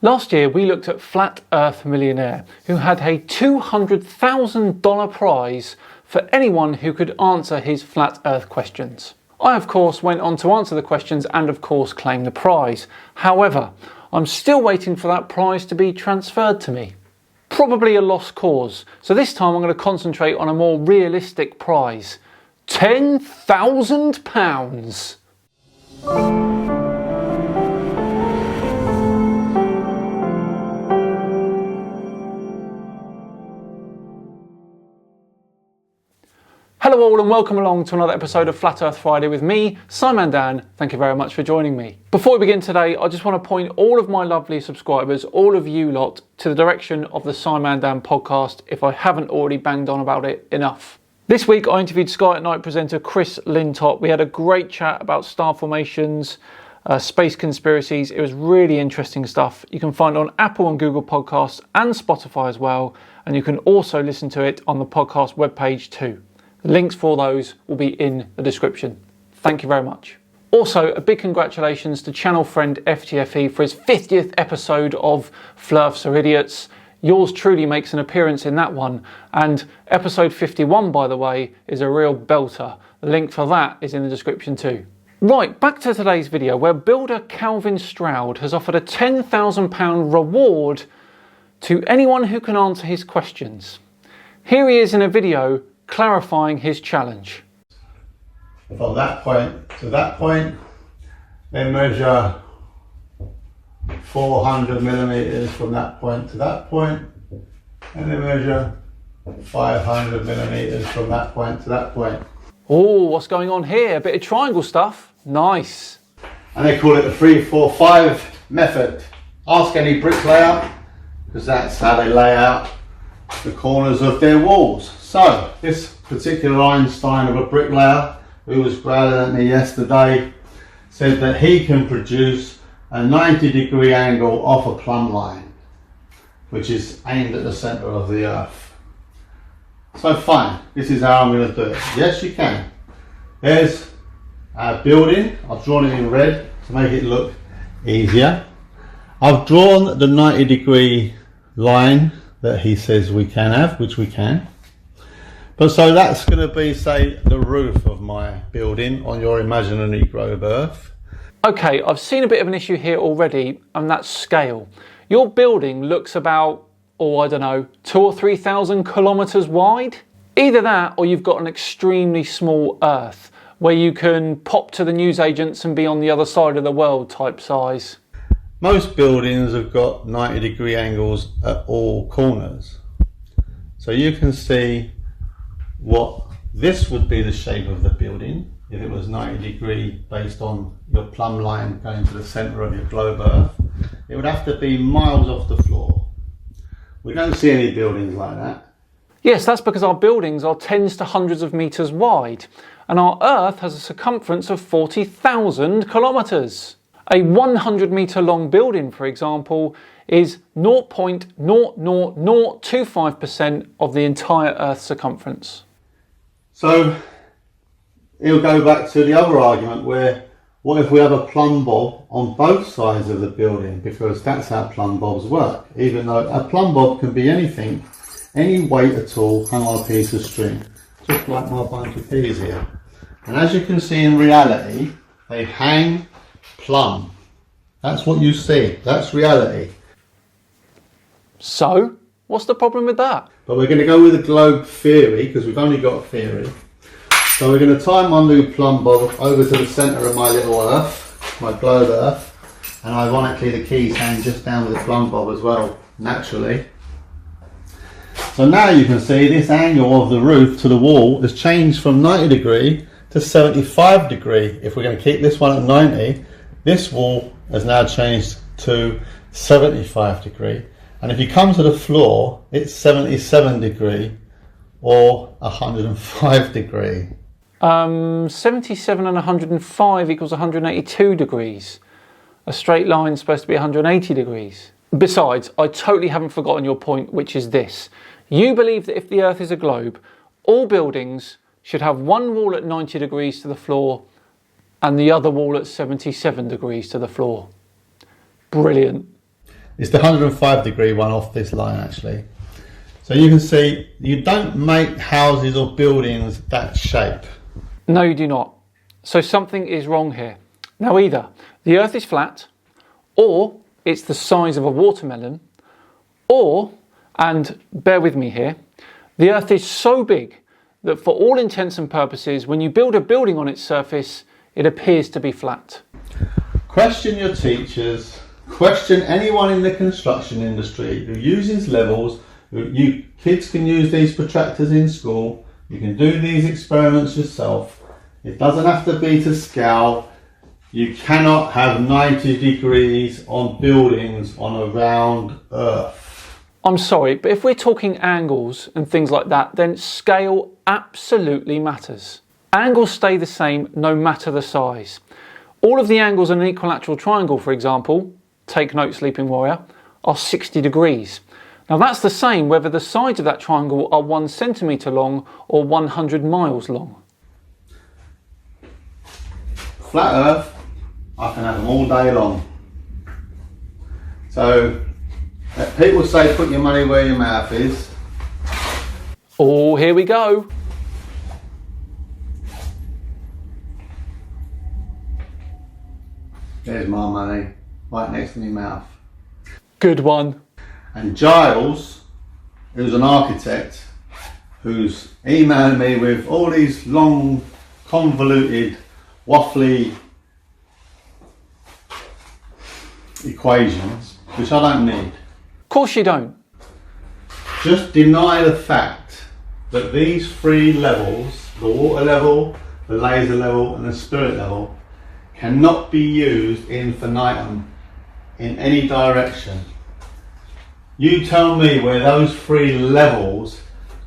Last year we looked at Flat Earth Millionaire, who had a $200,000 prize for anyone who could answer his Flat Earth questions. I of course went on to answer the questions and of course claim the prize. However, I'm still waiting for that prize to be transferred to me. Probably a lost cause, so this time I'm going to concentrate on a more realistic prize. £10,000! Hello all and welcome along to another episode of Flat Earth Friday with me, Simon Dan. Thank you very much for joining me. Before we begin today, I just want to point all of my lovely subscribers, all of you lot, to the direction of the Simon Dan podcast if I haven't already banged on about it enough. This week I interviewed Sky at Night presenter Chris Lintop. We had a great chat about star formations, space conspiracies. It was really interesting stuff. You can find it on Apple and Google Podcasts and Spotify as well. And you can also listen to it on the podcast webpage too. The links for those will be in the description. Thank you very much. Also, a big congratulations to channel friend FTFE for his 50th episode of Flirfs Are Idiots. Yours truly makes an appearance in that one. And episode 51, by the way, is a real belter. The link for that is in the description too. Right, back to today's video where builder Clavin Stroud has offered a £10,000 reward to anyone who can answer his questions. Here he is in a video clarifying his challenge. From that point to that point, they measure 400 millimeters from that point to that point, and they measure 500 millimeters from that point to that point. Oh, what's going on here? A bit of triangle stuff. Nice. And they call it the 3-4-5 method. Ask any bricklayer, because that's how they lay out the corners of their walls. So, this particular Einstein of a bricklayer who was growling at me yesterday said that he can produce a 90-degree angle off a plumb line, which is aimed at the centre of the earth. So fine, this is how I'm going to do it. Yes, you can. There's our building. I've drawn it in red to make it look easier. I've drawn the 90-degree line that he says we can have, which we can. But so that's going to be, say, the roof of my building on your imaginary globe Earth. Okay, I've seen a bit of an issue here already, and that's scale. Your building looks about, I don't know, 2,000 or 3,000 kilometres wide. Either that or you've got an extremely small Earth where you can pop to the newsagents and be on the other side of the world type size. Most buildings have got 90-degree angles at all corners. So you can see what this would be the shape of the building if it was 90-degree based on your plumb line going to the centre of your globe Earth. It would have to be miles off the floor. We don't see any buildings like that. Yes, that's because our buildings are tens to hundreds of metres wide, and our Earth has a circumference of 40,000 kilometres. A 100-metre long building, for example, is 0.00025% of the entire Earth's circumference. So it'll go back to the other argument where, what if we have a plumb bob on both sides of the building, because that's how plumb bobs work, even though a plumb bob can be anything, any weight at all hung on a piece of string, just like my bunch of peas here. And as you can see in reality, they hang plumb. That's what you see, that's reality. So, what's the problem with that? But we're going to go with the globe theory, because we've only got a theory. So we're going to tie my new plumb bob over to the centre of my little Earth, my globe Earth, and ironically the keys hang just down with the plumb bob as well, naturally. So now you can see this angle of the roof to the wall has changed from 90-degree to 75-degree. If we're going to keep this one at 90, this wall has now changed to 75-degree. And if you come to the floor, it's 77-degree or 105-degree. 77 and 105 equals 182 degrees. A straight line is supposed to be 180 degrees. Besides, I totally haven't forgotten your point, which is this. You believe that if the Earth is a globe, all buildings should have one wall at 90 degrees to the floor and the other wall at 77 degrees to the floor. Brilliant. It's the 105 degree one off this line actually. So you can see you don't make houses or buildings that shape. No, you do not. So something is wrong here. Now either the earth is flat, or it's the size of a watermelon, or, and bear with me here, the earth is so big that for all intents and purposes, when you build a building on its surface, it appears to be flat. Question your teachers, question anyone in the construction industry who uses levels. You kids can use these protractors in school. You can do these experiments yourself. It doesn't have to be to scale. You cannot have 90 degrees on buildings on a round earth. I'm sorry, but if we're talking angles and things like that, then scale absolutely matters. Angles stay the same no matter the size. All of the angles in an equilateral triangle, for example, take note Sleeping Warrior, are 60 degrees. Now that's the same whether the sides of that triangle are 1 centimetre long or 100 miles long. Flat earth, I can have them all day long. So people say put your money where your mouth is. Oh, here we go. There's my money, right next to my mouth. Good one. And Giles, who's an architect, who's emailed me with all these long, convoluted, waffly equations, which I don't need. Of course you don't. Just deny the fact that these three levels, the water level, the laser level and the spirit level, cannot be used infinitum in any direction. You tell me where those three levels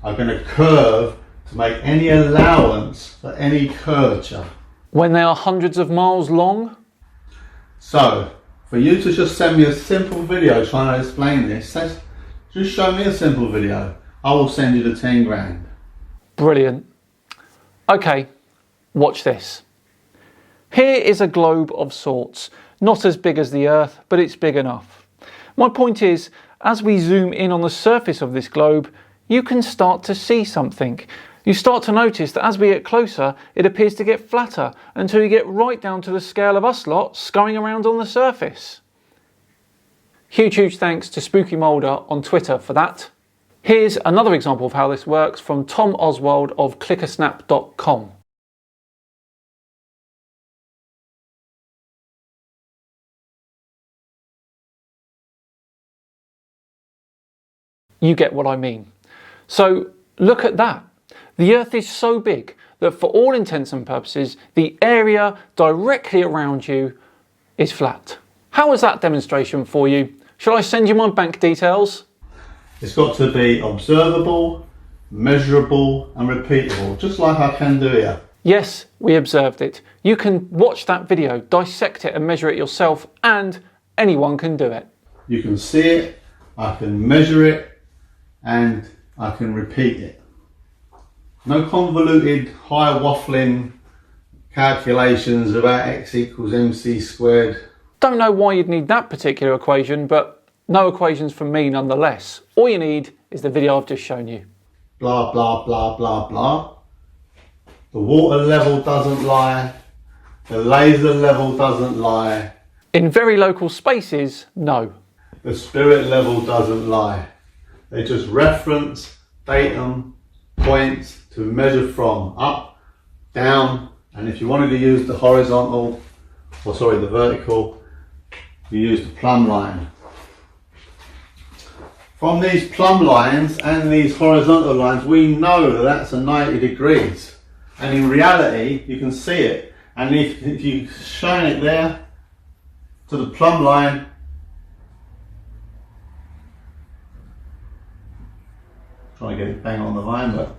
are going to curve to make any allowance for any curvature. When they are hundreds of miles long? So, for you to just send me a simple video trying to explain this, just show me a simple video. I will send you the 10 grand. Brilliant. Okay, watch this. Here is a globe of sorts, not as big as the Earth, but it's big enough. My point is, as we zoom in on the surface of this globe, you can start to see something. You start to notice that as we get closer, it appears to get flatter until you get right down to the scale of us lot scurrying around on the surface. Huge thanks to Spooky Moulder on Twitter for that. Here's another example of how this works from Tom Oswald of clickersnap.com. You get what I mean. So look at that. The Earth is so big that for all intents and purposes, the area directly around you is flat. How was that demonstration for you? Shall I send you my bank details? It's got to be observable, measurable and repeatable, just like I can do here. Yes, we observed it. You can watch that video, dissect it and measure it yourself, and anyone can do it. You can see it, I can measure it, and I can repeat it. No convoluted, high waffling calculations about x equals mc squared. Don't know why you'd need that particular equation, but no equations from me nonetheless. All you need is the video I've just shown you. Blah, blah, blah, blah, blah. The water level doesn't lie. The laser level doesn't lie. In very local spaces, no. The spirit level doesn't lie. They just reference, datum, points to measure from, up, down, and if you wanted to use the horizontal, the vertical, you use the plumb line. From these plumb lines and these horizontal lines, we know that that's a 90 degrees. And in reality, you can see it. And if you shine it there to the plumb line, trying to get it bang on the line, but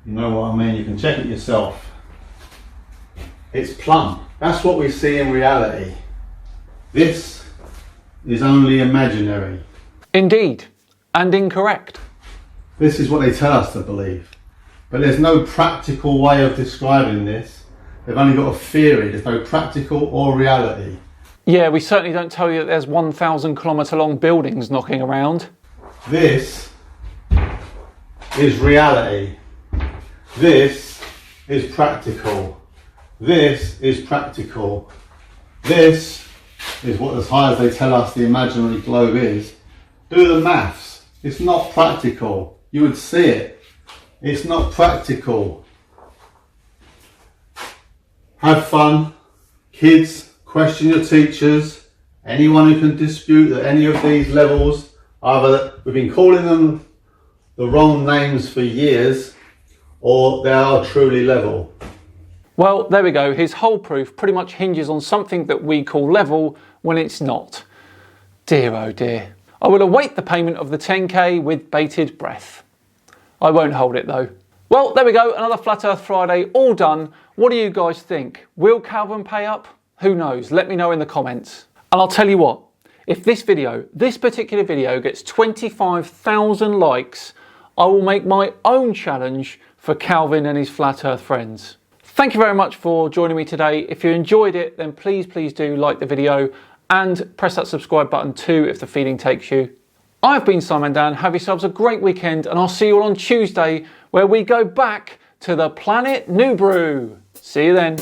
you know what I mean, you can check it yourself. It's plumb. That's what we see in reality. This is only imaginary. Indeed, and incorrect. This is what they tell us to believe. But there's no practical way of describing this. They've only got a theory. There's no practical or reality. Yeah, we certainly don't tell you that there's 1,000-kilometre long buildings knocking around. This is reality. This is practical. This is practical. This is what, as high as they tell us the imaginary globe is. Do the maths. It's not practical. You would see it. It's not practical. Have fun. Kids, question your teachers. Anyone who can dispute at any of these levels, either we've been calling them the wrong names for years, or they are truly level. Well, there we go. His whole proof pretty much hinges on something that we call level when it's not. Dear oh dear. I will await the payment of the 10k with bated breath. I won't hold it though. Well, there we go. Another Flat Earth Friday all done. What do you guys think? Will Clavin pay up? Who knows? Let me know in the comments. And I'll tell you what, if this particular video gets 25,000 likes, I will make my own challenge for Clavin and his Flat Earth friends. Thank you very much for joining me today. If you enjoyed it, then please do like the video and press that subscribe button too if the feeling takes you. I've been Simon Dan. Have yourselves a great weekend, and I'll see you all on Tuesday where we go back to the planet Nubru. See you then.